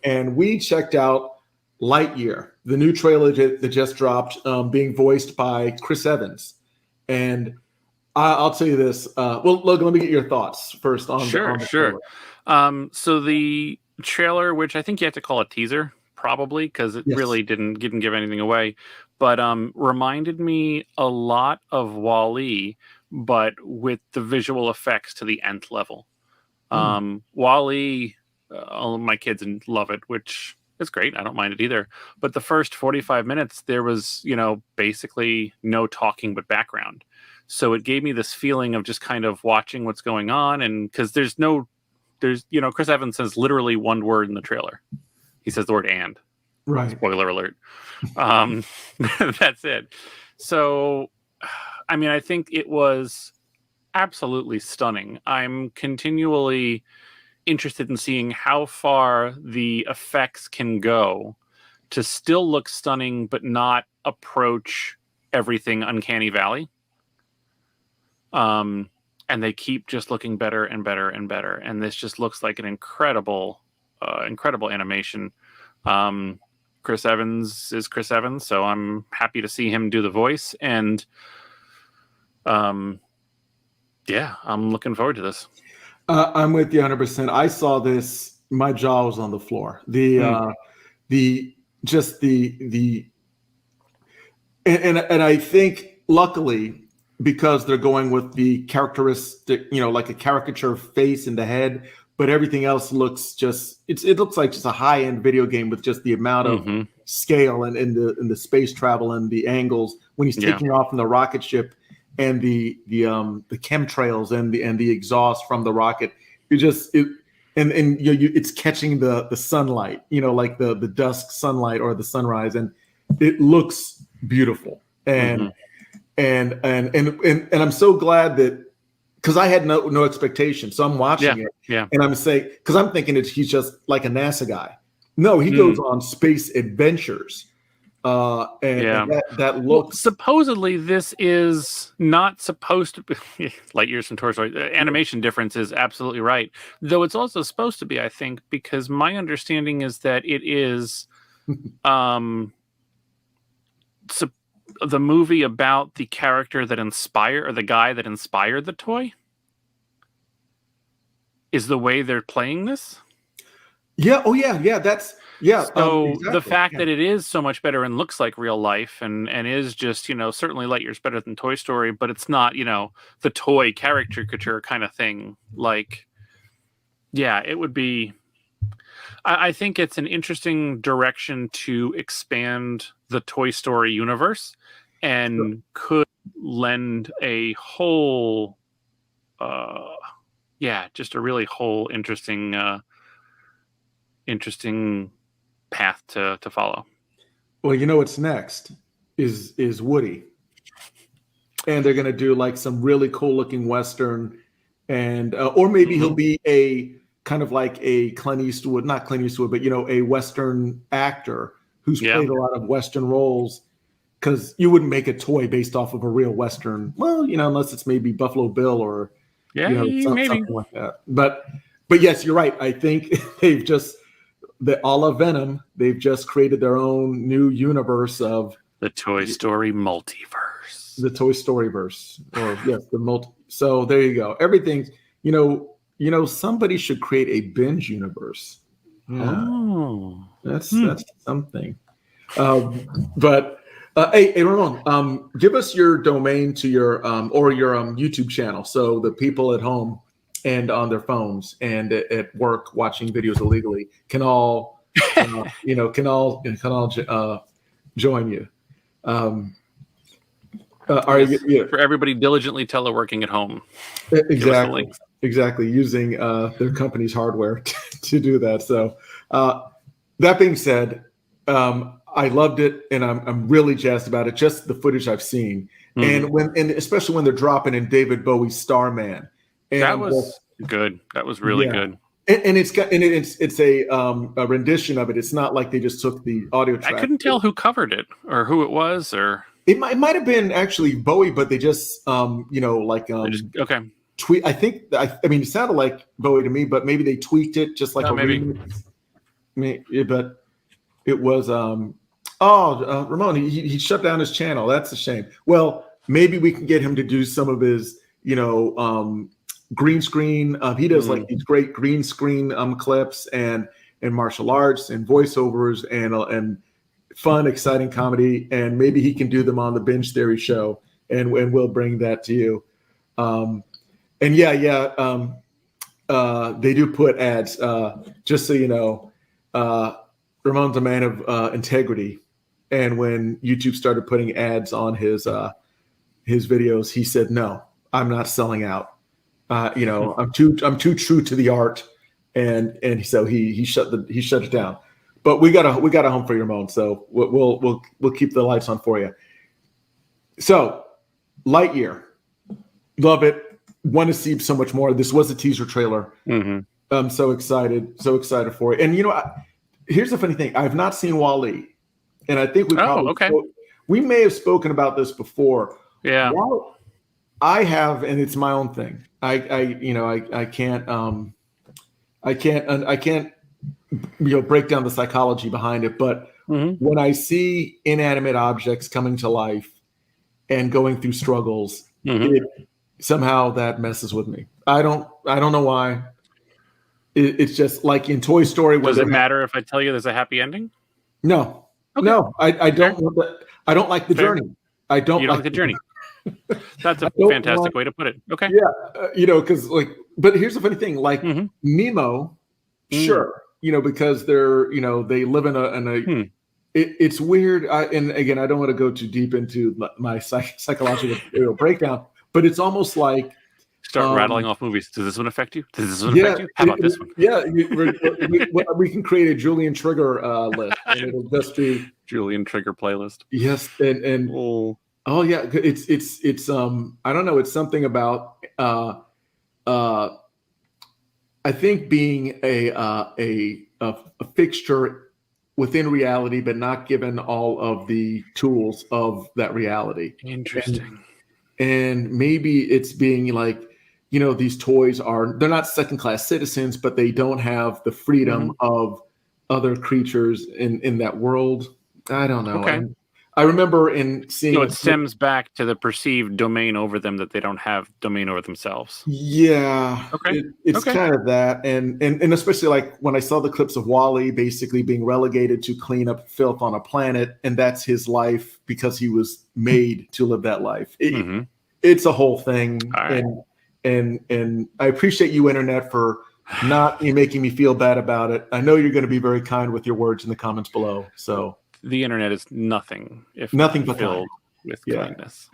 And we checked out Lightyear, the new trailer that just dropped, being voiced by Chris Evans. And I'll tell you this. Well, Logan, let me get your thoughts first on Sure. So the trailer, which I think you have to call a teaser, probably, because it really didn't give anything away, but reminded me a lot of WALL-E, but with the visual effects to the nth level. WALL-E, all of my kids love it, which is great. I don't mind it either. But the first 45 minutes, there was, basically no talking but background. So it gave me this feeling of just kind of watching what's going on. And because there's Chris Evans says literally one word in the trailer. He says the word "and." Right. Spoiler alert. That's it. So, I mean, I think it was absolutely stunning. I'm continually interested in seeing how far the effects can go to still look stunning, but not approach everything Uncanny Valley. And they keep just looking better and better and better. And this just looks like an incredible animation. Chris Evans is Chris Evans, so I'm happy to see him do the voice. And I'm looking forward to this. I'm with you 100%. I saw this, my jaw was on the floor. And I think luckily, because they're going with the characteristic, like a caricature face in the head, but everything else looks it looks like just a high-end video game with just the amount of scale and the space travel and the angles when he's taking off in the rocket ship and the chemtrails and the exhaust from the rocket. It's catching the sunlight, like the dusk sunlight or the sunrise, and it looks beautiful. And I'm so glad that, because I had no expectation, so I'm watching it, and I'm saying, because I'm thinking he's just like a NASA guy. No, he goes on space adventures, and that looks. Well, supposedly, this is not supposed to be Lightyear from Toy Story. The animation difference is absolutely right, though it's also supposed to be, I think, because my understanding is that it is, the movie about the character that the guy that inspired the toy is the way they're playing this. Yeah. Oh yeah. That's So exactly. The fact that it is so much better and looks like real life and is just, certainly Lightyear's better than Toy Story, but it's not, the toy caricature kind of thing. Like, it would be, I think it's an interesting direction to expand the Toy Story universe and could lend a whole, just a really whole interesting path to follow. Well, what's next is Woody. And they're going to do like some really cool looking Western and, or maybe he'll be a kind of like a Clint Eastwood, not Clint Eastwood, but, a Western actor who's played a lot of Western roles, because you wouldn't make a toy based off of a real Western. Well, unless it's maybe Buffalo Bill or something like that. But yes, you're right. I think they've just, all of Venom, they've just created their own new universe of the Toy Story multiverse. The Toy Story verse. Or the multi. So there you go. Everything's, somebody should create a Binge universe. Yeah. Oh. That's something. But hey, Ramon, give us your domain to your YouTube channel, so the people at home and on their phones and at work watching videos illegally can all join you. For everybody diligently teleworking at home. Exactly, using their company's hardware to do that. So that being said, I loved it, and I'm really jazzed about it. Just the footage I've seen, and especially when they're dropping in David Bowie's Starman. And that was good. That was really good. And it's a rendition of it. It's not like they just took the audio track. I couldn't tell who covered it or who it was, or it might have been actually Bowie, but they just tweet. I mean, it sounded like Bowie to me, but maybe they tweaked it just like a remix. but it was Ramon. He shut down his channel. That's a shame. Well, maybe we can get him to do some of his, green screen. He does like these great green screen clips and martial arts and voiceovers and fun, exciting comedy. And maybe he can do them on the Binge Theory show, and we'll bring that to you. They do put ads. Just so you know, Ramon's a man of integrity, and when YouTube started putting ads on his videos, he said, "No, I'm not selling out. I'm too true to the art," and so he shut it down. But we got a home for your Ramon, so we'll keep the lights on for you. So, Lightyear, love it. Want to see so much more. This was a teaser trailer. I'm so excited for it. And here's the funny thing: I've not seen WALL-E, and I think we may have spoken about this before. Yeah. Well, I have, and it's my own thing. I can't break down the psychology behind it, but when I see inanimate objects coming to life and going through struggles, somehow that messes with me. I don't know why. It's just like in Toy Story. Does it matter if I tell you there's a happy ending? No, no, I don't. I don't like the journey. I don't. You don't like the journey. That's a fantastic way to put it. Okay. Yeah, because but here's the funny thing: like Nemo, sure, because they're they live in a. It's weird, and again, I don't want to go too deep into my psychological breakdown, but it's almost like start rattling off movies. Does this one affect you? Does this one affect you? How about this one? Yeah, we can create a Julian Trigger list, and it'll just be Julian Trigger playlist. Yes, and oh yeah, it's I don't know. It's something about I think being a fixture within reality, but not given all of the tools of that reality. Interesting. And maybe it's being like, these toys they're not second-class citizens, but they don't have the freedom of other creatures in that world. I don't know. Okay. I remember in seeing. So it stems back to the perceived domain over them that they don't have domain over themselves. Yeah. Okay. It's kind of that, and especially like when I saw the clips of WALL-E basically being relegated to clean up filth on a planet, and that's his life because he was made to live that life. It's a whole thing, right. and I appreciate you, Internet, for not making me feel bad about it. I know you're going to be very kind with your words in the comments below. So. The Internet is nothing if nothing not but filled with kindness.